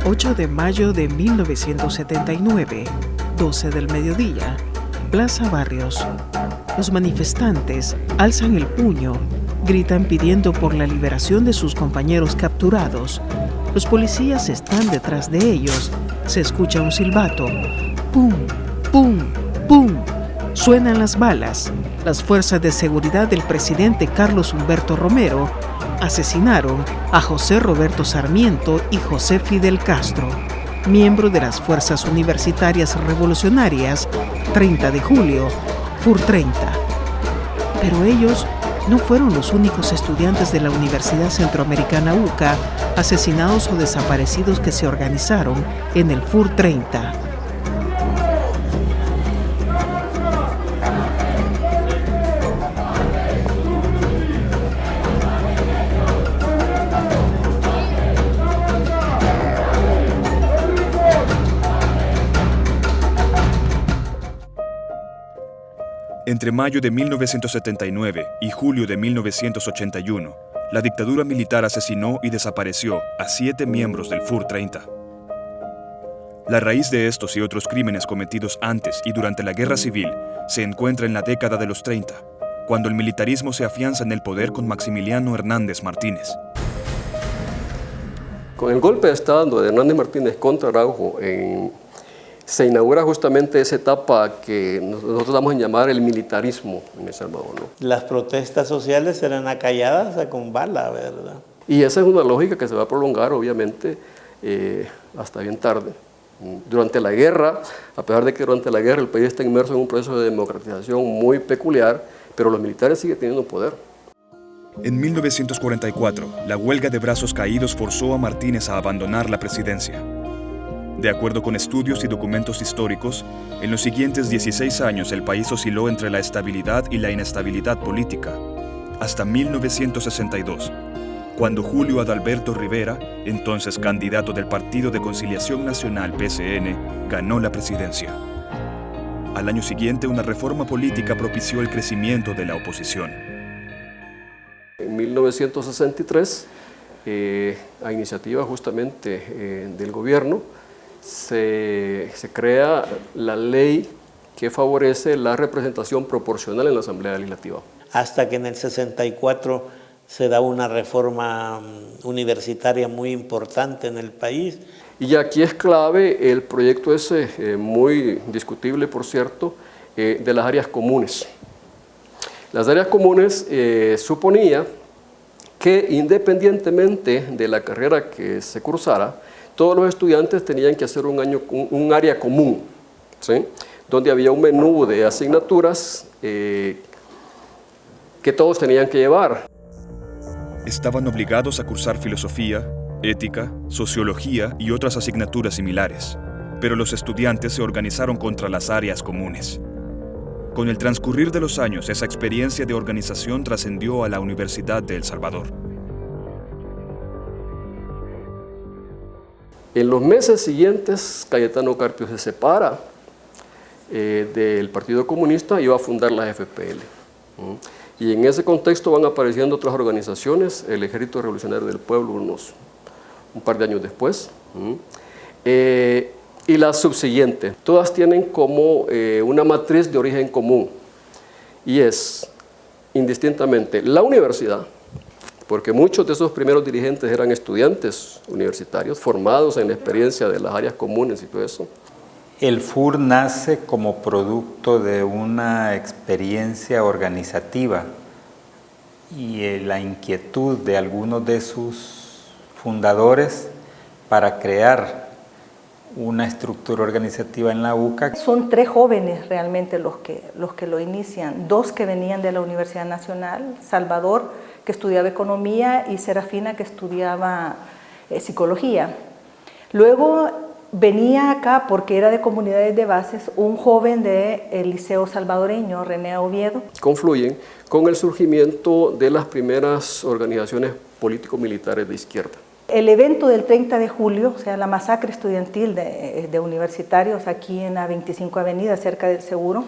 8 de mayo de 1979, 12 del mediodía, Plaza Barrios. Los manifestantes alzan el puño, gritan pidiendo por la liberación de sus compañeros capturados. Los policías están detrás de ellos. Se escucha un silbato. ¡Pum! ¡Pum! ¡Pum! Suenan las balas. Las fuerzas de seguridad del presidente Carlos Humberto Romero asesinaron a José Roberto Sarmiento y José Fidel Castro, miembro de las Fuerzas Universitarias Revolucionarias 30 de julio, FUR 30. Pero ellos no fueron los únicos estudiantes de la Universidad Centroamericana UCA asesinados o desaparecidos que se organizaron en el FUR 30. Entre mayo de 1979 y julio de 1981, la dictadura militar asesinó y desapareció a 7 miembros del FUR 30. La raíz de estos y otros crímenes cometidos antes y durante la Guerra Civil se encuentra en la década de los 30, cuando el militarismo se afianza en el poder con Maximiliano Hernández Martínez. Con el golpe de Estado de Hernández Martínez contra Araujo, se inaugura justamente esa etapa que nosotros damos en llamar el militarismo en El Salvador, ¿no? Las protestas sociales eran acalladas con bala, ¿verdad? Y esa es una lógica que se va a prolongar, obviamente, hasta bien tarde. Durante la guerra, a pesar de que durante la guerra el país está inmerso en un proceso de democratización muy peculiar, pero los militares siguen teniendo poder. En 1944, la huelga de brazos caídos forzó a Martínez a abandonar la presidencia. De acuerdo con estudios y documentos históricos, en los siguientes 16 años el país osciló entre la estabilidad y la inestabilidad política, hasta 1962, cuando Julio Adalberto Rivera, entonces candidato del Partido de Conciliación Nacional PCN, ganó la presidencia. Al año siguiente, una reforma política propició el crecimiento de la oposición. En 1963, a iniciativa justamente del gobierno, se crea la ley que favorece la representación proporcional en la Asamblea Legislativa. Hasta que en el 64 se da una reforma universitaria muy importante en el país. Y aquí es clave el proyecto ese, muy discutible por cierto, de las áreas comunes. Las áreas comunes suponía que independientemente de la carrera que se cursara, todos los estudiantes tenían que hacer un área común, ¿sí? Donde había un menú de asignaturas que todos tenían que llevar. Estaban obligados a cursar filosofía, ética, sociología y otras asignaturas similares, pero los estudiantes se organizaron contra las áreas comunes. Con el transcurrir de los años, esa experiencia de organización trascendió a la Universidad de El Salvador. En los meses siguientes, Cayetano Carpio se separa del Partido Comunista y va a fundar la FPL. Y en ese contexto van apareciendo otras organizaciones, el Ejército Revolucionario del Pueblo un par de años después, y las subsiguientes. Todas tienen como una matriz de origen común, y es indistintamente la universidad, porque muchos de esos primeros dirigentes eran estudiantes universitarios formados en la experiencia de las áreas comunes y todo eso. El FUR nace como producto de una experiencia organizativa y la inquietud de algunos de sus fundadores para crear una estructura organizativa en la UCA. Son 3 jóvenes realmente los que lo inician, 2 que venían de la Universidad Nacional, Salvador, que estudiaba economía, y Serafina, que estudiaba psicología. Luego venía acá, porque era de comunidades de bases, un joven del Liceo Salvadoreño, René Oviedo. Confluyen con el surgimiento de las primeras organizaciones político-militares de izquierda. El evento del 30 de julio, o sea, la masacre estudiantil de universitarios aquí en la 25 Avenida, cerca del Seguro,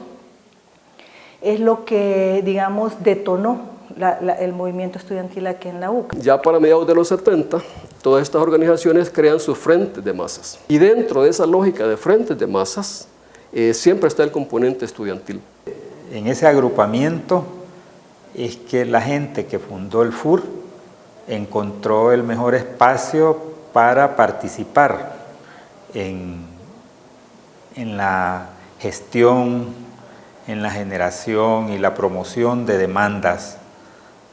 es lo que, digamos, detonó el movimiento estudiantil aquí en la UCA. Ya para mediados de los 70, todas estas organizaciones crean sus frentes de masas. Y dentro de esa lógica de frentes de masas, siempre está el componente estudiantil. En ese agrupamiento es que la gente que fundó el FUR encontró el mejor espacio para participar en la gestión, en la generación y la promoción de demandas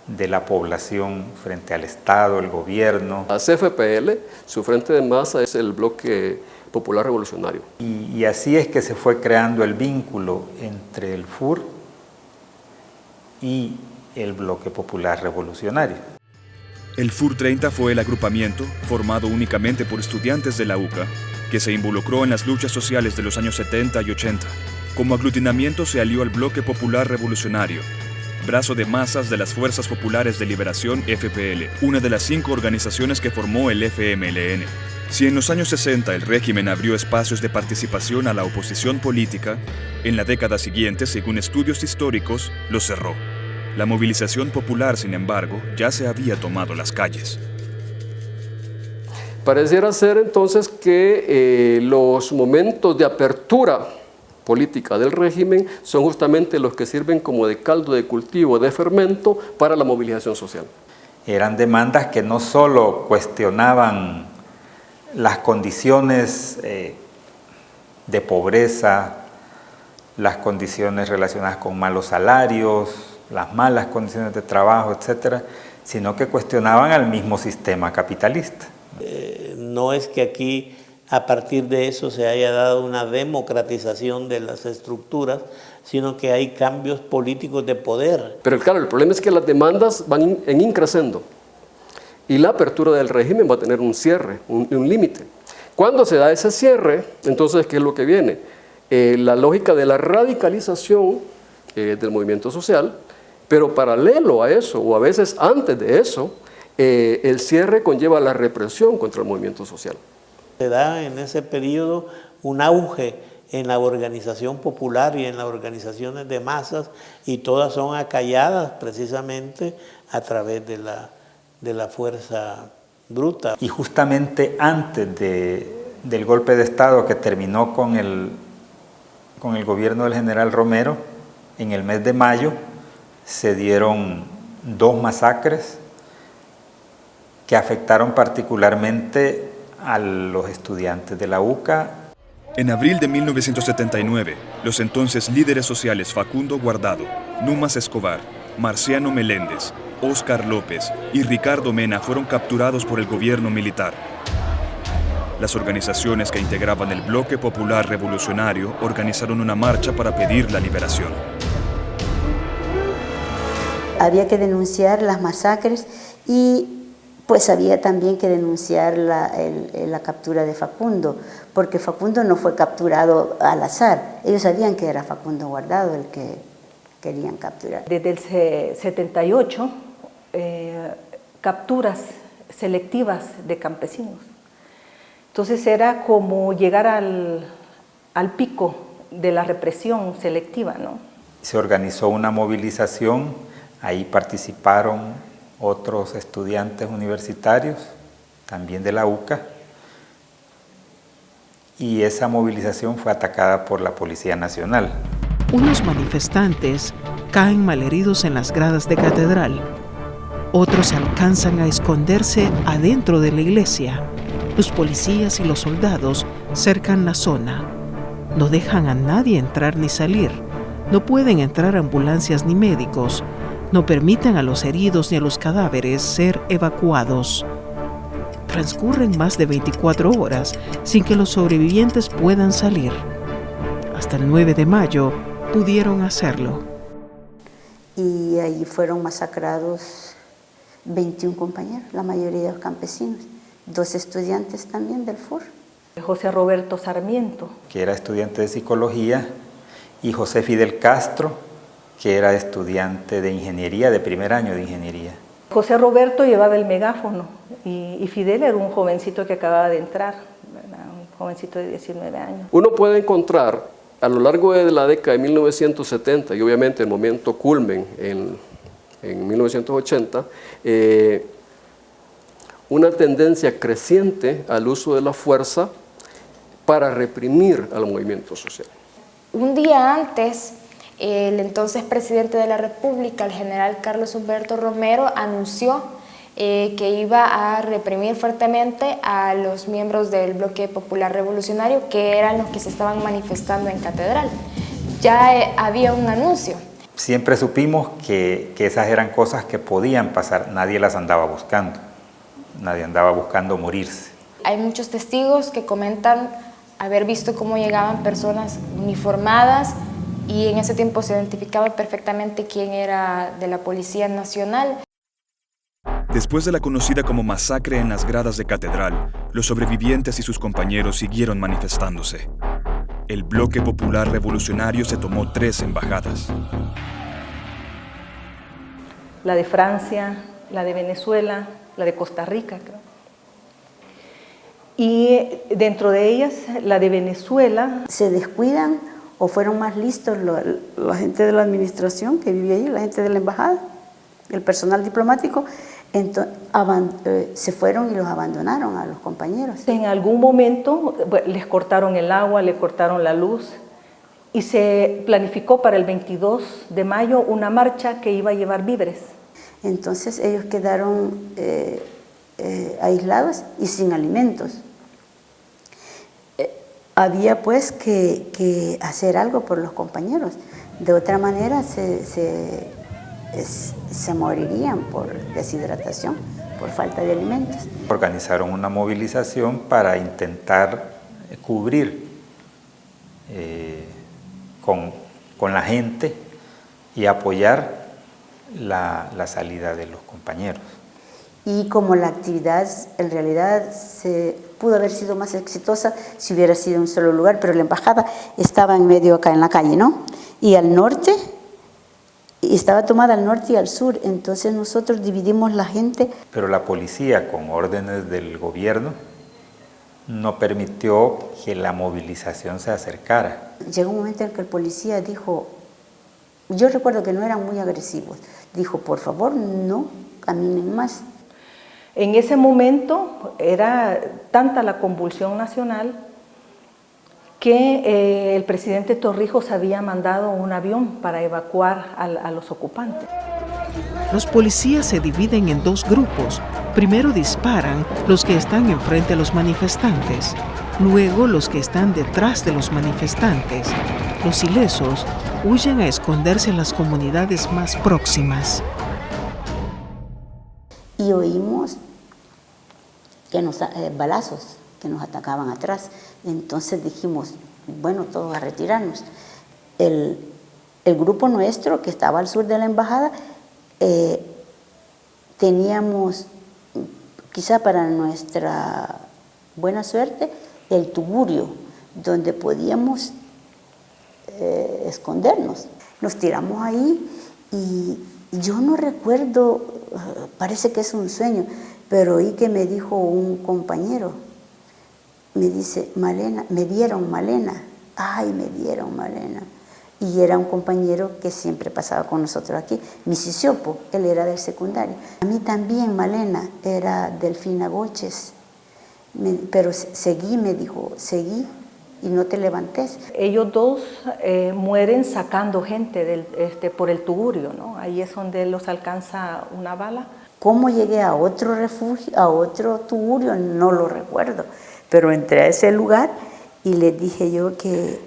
de la población frente al Estado, el gobierno. La CFPL, su frente de masa es el Bloque Popular Revolucionario. Y así es que se fue creando el vínculo entre el FUR y el Bloque Popular Revolucionario. El FUR 30 fue el agrupamiento, formado únicamente por estudiantes de la UCA, que se involucró en las luchas sociales de los años 70 y 80. Como aglutinamiento se alió al Bloque Popular Revolucionario, brazo de masas de las Fuerzas Populares de Liberación FPL, una de las 5 organizaciones que formó el FMLN. Si en los años 60 el régimen abrió espacios de participación a la oposición política, en la década siguiente, según estudios históricos, lo cerró. La movilización popular, sin embargo, ya se había tomado las calles. Pareciera ser entonces que los momentos de apertura política del régimen son justamente los que sirven como de caldo de cultivo, de fermento para la movilización social. Eran demandas que no solo cuestionaban las condiciones de pobreza, las condiciones relacionadas con malos salarios, las malas condiciones de trabajo, etcétera, sino que cuestionaban al mismo sistema capitalista. No es que aquí a partir de eso se haya dado una democratización de las estructuras, sino que hay cambios políticos de poder. Pero claro, el problema es que las demandas van en increciendo y la apertura del régimen va a tener un cierre, un límite. Cuando se da ese cierre, entonces, ¿qué es lo que viene? La lógica de la radicalización del movimiento social, pero paralelo a eso, o a veces antes de eso, el cierre conlleva la represión contra el movimiento social. Se da en ese periodo un auge en la organización popular y en las organizaciones de masas, y todas son acalladas precisamente a través de la fuerza bruta. Y justamente antes del golpe de Estado que terminó con el gobierno del general Romero, en el mes de mayo se dieron 2 masacres que afectaron particularmente a los estudiantes de la UCA. En abril de 1979, los entonces líderes sociales Facundo Guardado, Numas Escobar, Marciano Meléndez, Óscar López y Ricardo Mena fueron capturados por el gobierno militar. Las organizaciones que integraban el Bloque Popular Revolucionario organizaron una marcha para pedir la liberación. Había que denunciar las masacres y pues había también que denunciar la captura de Facundo, porque Facundo no fue capturado al azar. Ellos sabían que era Facundo Guardado el que querían capturar. Desde el 78, capturas selectivas de campesinos. Entonces era como llegar al pico de la represión selectiva, ¿no? Se organizó una movilización, ahí participaron otros estudiantes universitarios, también de la UCA, y esa movilización fue atacada por la Policía Nacional. Unos manifestantes caen malheridos en las gradas de catedral. Otros alcanzan a esconderse adentro de la iglesia. Los policías y los soldados cercan la zona. No dejan a nadie entrar ni salir. No pueden entrar ambulancias ni médicos. No permiten a los heridos ni a los cadáveres ser evacuados. Transcurren más de 24 horas sin que los sobrevivientes puedan salir. Hasta el 9 de mayo pudieron hacerlo. Y ahí fueron masacrados 21 compañeros, la mayoría de los campesinos, 2 estudiantes también del FUR. José Roberto Sarmiento, que era estudiante de psicología, y José Fidel Castro, que era estudiante de ingeniería, de primer año de ingeniería. José Roberto llevaba el megáfono y Fidel era un jovencito que acababa de entrar, ¿verdad? Un jovencito de 19 años. Uno puede encontrar a lo largo de la década de 1970 y obviamente el momento culmen en en 1980, una tendencia creciente al uso de la fuerza para reprimir al movimiento social. Un día antes, el entonces presidente de la República, el general Carlos Humberto Romero, anunció que iba a reprimir fuertemente a los miembros del Bloque Popular Revolucionario, que eran los que se estaban manifestando en Catedral. Ya había un anuncio. Siempre supimos que esas eran cosas que podían pasar, nadie las andaba buscando, nadie andaba buscando morirse. Hay muchos testigos que comentan haber visto cómo llegaban personas uniformadas y en ese tiempo se identificaba perfectamente quién era de la Policía Nacional. Después de la conocida como masacre en las gradas de Catedral, los sobrevivientes y sus compañeros siguieron manifestándose. El Bloque Popular Revolucionario se tomó 3 embajadas. La de Francia, la de Venezuela, la de Costa Rica, creo. Y dentro de ellas, la de Venezuela. Se descuidan o fueron más listos la gente de la administración que vivía allí, la gente de la embajada, el personal diplomático, entonces, se fueron y los abandonaron a los compañeros. En algún momento les cortaron el agua, les cortaron la luz y se planificó para el 22 de mayo una marcha que iba a llevar víveres. Entonces ellos quedaron aislados y sin alimentos. Había pues que hacer algo por los compañeros, de otra manera se morirían por deshidratación, por falta de alimentos. Organizaron una movilización para intentar cubrir con la gente y apoyar la salida de los compañeros. Y como la actividad en realidad se pudo haber sido más exitosa si hubiera sido en un solo lugar, pero la embajada estaba en medio acá en la calle, ¿no? Y al norte, y estaba tomada al norte y al sur, entonces nosotros dividimos la gente. Pero la policía, con órdenes del gobierno, no permitió que la movilización se acercara. Llegó un momento en que el policía dijo, yo recuerdo que no eran muy agresivos, dijo, por favor, no caminen más. En ese momento era tanta la convulsión nacional que el presidente Torrijos había mandado un avión para evacuar a los ocupantes. Los policías se dividen en 2 grupos. Primero disparan los que están enfrente a los manifestantes, luego los que están detrás de los manifestantes. Los ilesos huyen a esconderse en las comunidades más próximas. Y oímos que balazos que nos atacaban atrás. Entonces dijimos, bueno, todos a retirarnos. El grupo nuestro, que estaba al sur de la embajada, teníamos, quizá para nuestra buena suerte, el tugurio, donde podíamos escondernos. Nos tiramos ahí y yo no recuerdo, parece que es un sueño, pero oí que me dijo un compañero, me dice, Malena, me dieron Malena, ay, me dieron Malena. Y era un compañero que siempre pasaba con nosotros aquí, Misisiopo, él era del secundario. A mí también Malena, era Delfina Goches, pero seguí, me dijo, seguí y no te levantes. Ellos 2 mueren sacando gente por el tugurio, ¿no? Ahí es donde los alcanza una bala. ¿Cómo llegué a otro refugio, a otro tugurio? No lo recuerdo, pero entré a ese lugar y les dije yo que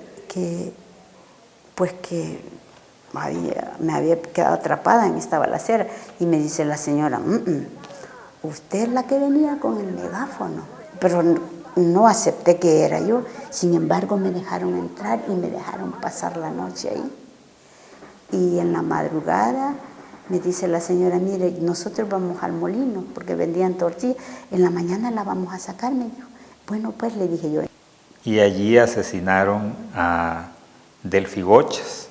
me había quedado atrapada en esta balacera. Y me dice la señora, usted es la que venía con el megáfono. Pero no acepté que era yo. Sin embargo, me dejaron entrar y me dejaron pasar la noche ahí. Y en la madrugada me dice la señora, mire, nosotros vamos al molino, porque vendían tortillas. En la mañana la vamos a sacar, me dijo. Bueno, pues le dije yo. Y allí asesinaron a Delfi Goches,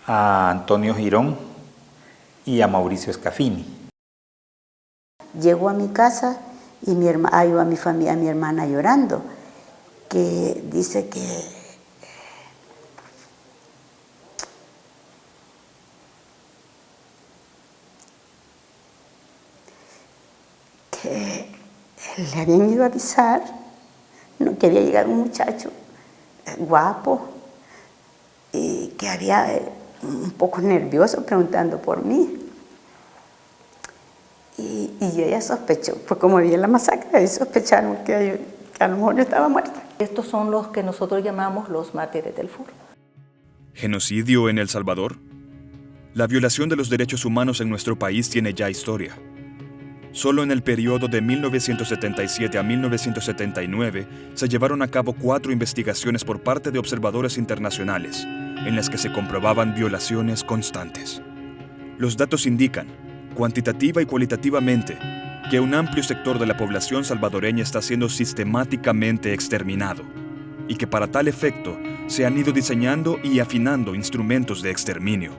a Antonio Girón y a Mauricio Scafini. Llego a mi casa y a mi familia, a mi hermana llorando, que dice que que le habían ido a avisar, ¿no?, que había llegado un muchacho guapo y que había un poco nervioso preguntando por mí. Y ella sospechó, pues como había la masacre, ahí sospecharon que a lo mejor yo estaba muerta. Estos son los que nosotros llamamos los mártires del FUR. ¿Genocidio en El Salvador? La violación de los derechos humanos en nuestro país tiene ya historia. Solo en el periodo de 1977 a 1979 se llevaron a cabo 4 investigaciones por parte de observadores internacionales, en las que se comprobaban violaciones constantes. Los datos indican, cuantitativa y cualitativamente, que un amplio sector de la población salvadoreña está siendo sistemáticamente exterminado, y que para tal efecto se han ido diseñando y afinando instrumentos de exterminio.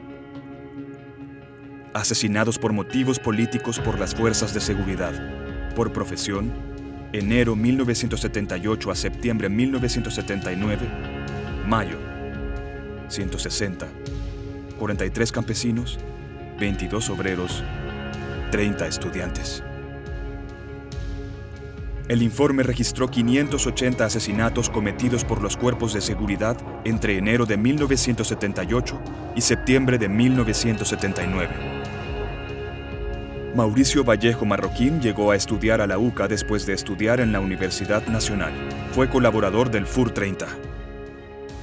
Asesinados por motivos políticos por las fuerzas de seguridad, por profesión, enero 1978 a septiembre 1979, mayo, 160, 43 campesinos, 22 obreros, 30 estudiantes. El informe registró 580 asesinatos cometidos por los cuerpos de seguridad entre enero de 1978 y septiembre de 1979. Mauricio Vallejo Marroquín llegó a estudiar a la UCA después de estudiar en la Universidad Nacional. Fue colaborador del FUR 30.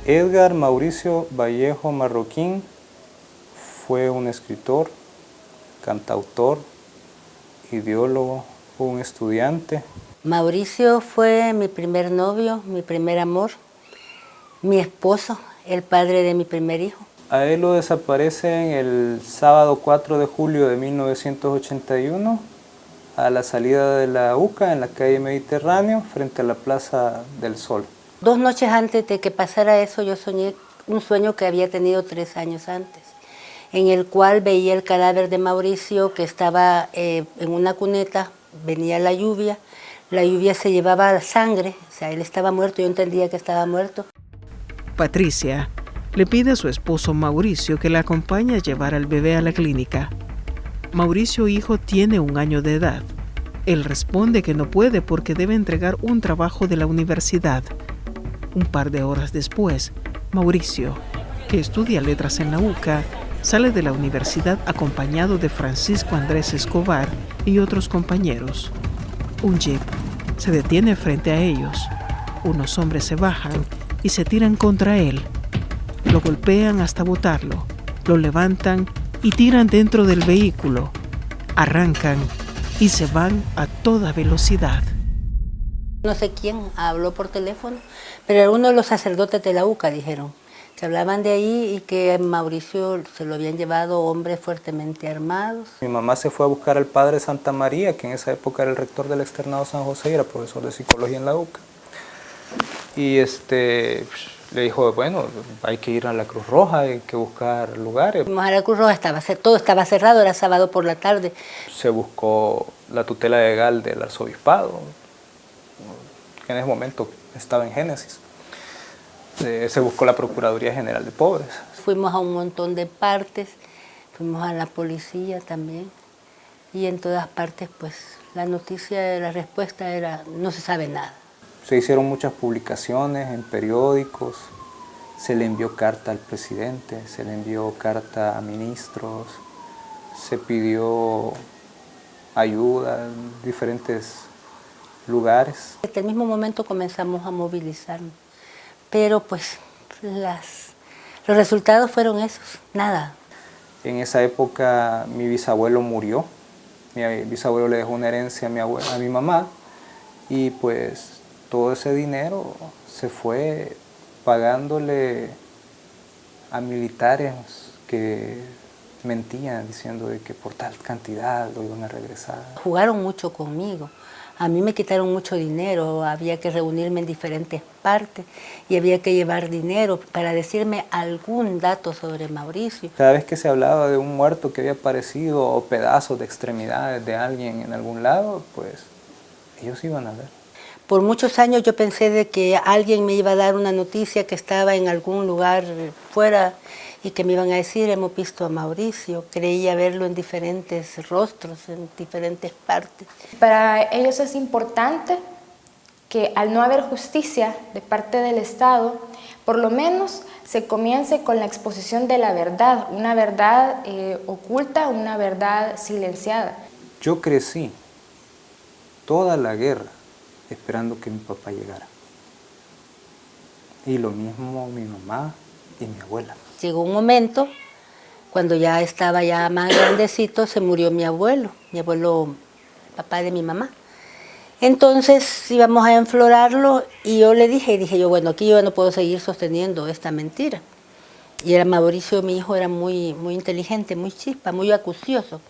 Edgar Mauricio Vallejo Marroquín fue un escritor, cantautor, ideólogo, un estudiante. Mauricio fue mi primer novio, mi primer amor, mi esposo, el padre de mi primer hijo. A él lo desaparecen el sábado 4 de julio de 1981 a la salida de la UCA en la calle Mediterráneo frente a la Plaza del Sol. 2 noches antes de que pasara eso yo soñé un sueño que había tenido 3 años antes, en el cual veía el cadáver de Mauricio que estaba en una cuneta, venía la lluvia se llevaba la sangre, o sea, él estaba muerto, yo entendía que estaba muerto. Patricia le pide a su esposo Mauricio que la acompañe a llevar al bebé a la clínica. Mauricio, hijo, tiene 1 año de edad. Él responde que no puede porque debe entregar un trabajo de la universidad. Un par de horas después, Mauricio, que estudia letras en la UCA, sale de la universidad acompañado de Francisco Andrés Escobar y otros compañeros. Un jeep se detiene frente a ellos. Unos hombres se bajan y se tiran contra él. Lo golpean hasta botarlo, lo levantan y tiran dentro del vehículo. Arrancan y se van a toda velocidad. No sé quién habló por teléfono, pero era uno de los sacerdotes de la UCA, dijeron, que hablaban de ahí y que Mauricio se lo habían llevado hombres fuertemente armados. Mi mamá se fue a buscar al padre Santa María, que en esa época era el rector del externado San José y era profesor de psicología en la UCA. Y le dijo, bueno, hay que ir a la Cruz Roja, hay que buscar lugares. Fuimos a la Cruz Roja, todo estaba cerrado, era sábado por la tarde. Se buscó la tutela legal del arzobispado, que en ese momento estaba en Génesis. Se buscó la Procuraduría General de Pobres. Fuimos a un montón de partes, fuimos a la policía también, y en todas partes pues la noticia, la respuesta era, no se sabe nada. Se hicieron muchas publicaciones en periódicos, se le envió carta al presidente, se le envió carta a ministros, se pidió ayuda en diferentes lugares. Desde el mismo momento comenzamos a movilizarnos, pero pues los resultados fueron esos, nada. En esa época mi bisabuelo murió, mi bisabuelo le dejó una herencia a mi mamá y pues todo ese dinero se fue pagándole a militares que mentían diciendo de que por tal cantidad lo iban a regresar. Jugaron mucho conmigo. A mí me quitaron mucho dinero, había que reunirme en diferentes partes y había que llevar dinero para decirme algún dato sobre Mauricio. Cada vez que se hablaba de un muerto que había aparecido o pedazos de extremidades de alguien en algún lado, pues ellos iban a ver. Por muchos años yo pensé de que alguien me iba a dar una noticia que estaba en algún lugar fuera y que me iban a decir, hemos visto a Mauricio, creía verlo en diferentes rostros, en diferentes partes. Para ellos es importante que al no haber justicia de parte del Estado, por lo menos se comience con la exposición de la verdad, una verdad oculta, una verdad silenciada. Yo crecí toda la guerra esperando que mi papá llegara. Y lo mismo mi mamá y mi abuela. Llegó un momento, cuando ya estaba ya más grandecito, se murió mi abuelo, papá de mi mamá. Entonces íbamos a enflorarlo y yo le dije yo, bueno, aquí yo no puedo seguir sosteniendo esta mentira. Y era Mauricio, mi hijo, era muy, muy inteligente, muy chispa, muy acucioso.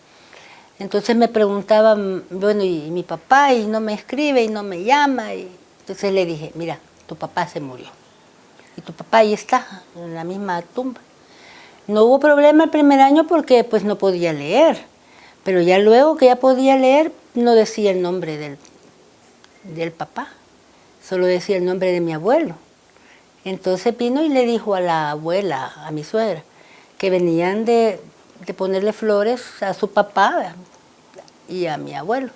Entonces me preguntaba, bueno, y mi papá, y no me escribe, y no me llama. Y entonces le dije, mira, tu papá se murió. Y tu papá ahí está, en la misma tumba. No hubo problema el primer año porque pues no podía leer. Pero ya luego que ya podía leer, no decía el nombre del papá. Solo decía el nombre de mi abuelo. Entonces vino y le dijo a la abuela, a mi suegra, que venían de ponerle flores a su papá y a mi abuelo.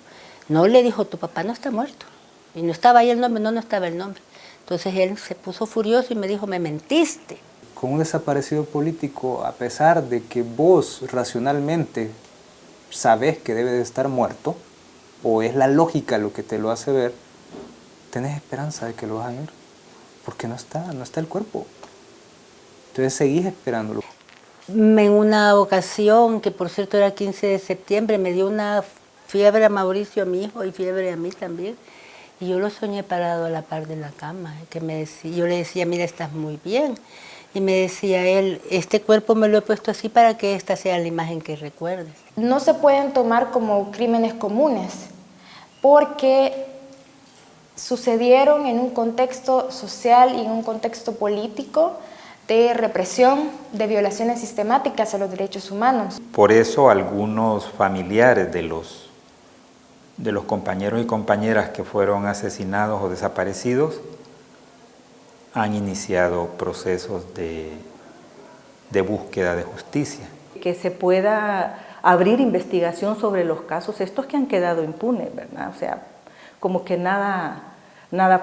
No le dijo, tu papá no está muerto. Y no estaba ahí el nombre, no estaba el nombre. Entonces él se puso furioso y me dijo, me mentiste. Con un desaparecido político, a pesar de que vos racionalmente sabés que debe de estar muerto, o es la lógica lo que te lo hace ver, tenés esperanza de que lo vas a ver, porque no está el cuerpo. Entonces seguís esperándolo. En una ocasión, que por cierto era 15 de septiembre, me dio una fiebre a Mauricio, a mi hijo, y fiebre a mí también. Y yo lo soñé parado a la par de la cama. Yo le decía, mira, estás muy bien. Y me decía él, este cuerpo me lo he puesto así para que esta sea la imagen que recuerdes. No se pueden tomar como crímenes comunes, porque sucedieron en un contexto social y en un contexto político de represión, de violaciones sistemáticas a los derechos humanos. Por eso algunos familiares de los compañeros y compañeras que fueron asesinados o desaparecidos han iniciado procesos de búsqueda de justicia. Que se pueda abrir investigación sobre los casos estos que han quedado impunes, ¿verdad? O sea, como que nada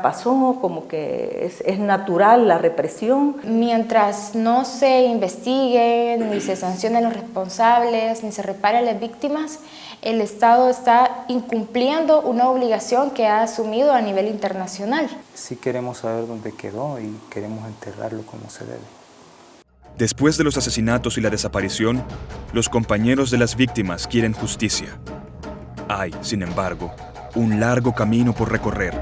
pasó, como que es natural la represión. Mientras no se investiguen, ni se sancionen los responsables, ni se reparen las víctimas, el Estado está incumpliendo una obligación que ha asumido a nivel internacional. Sí queremos saber dónde quedó y queremos enterrarlo como se debe. Después de los asesinatos y la desaparición, los compañeros de las víctimas quieren justicia. Hay, sin embargo, un largo camino por recorrer.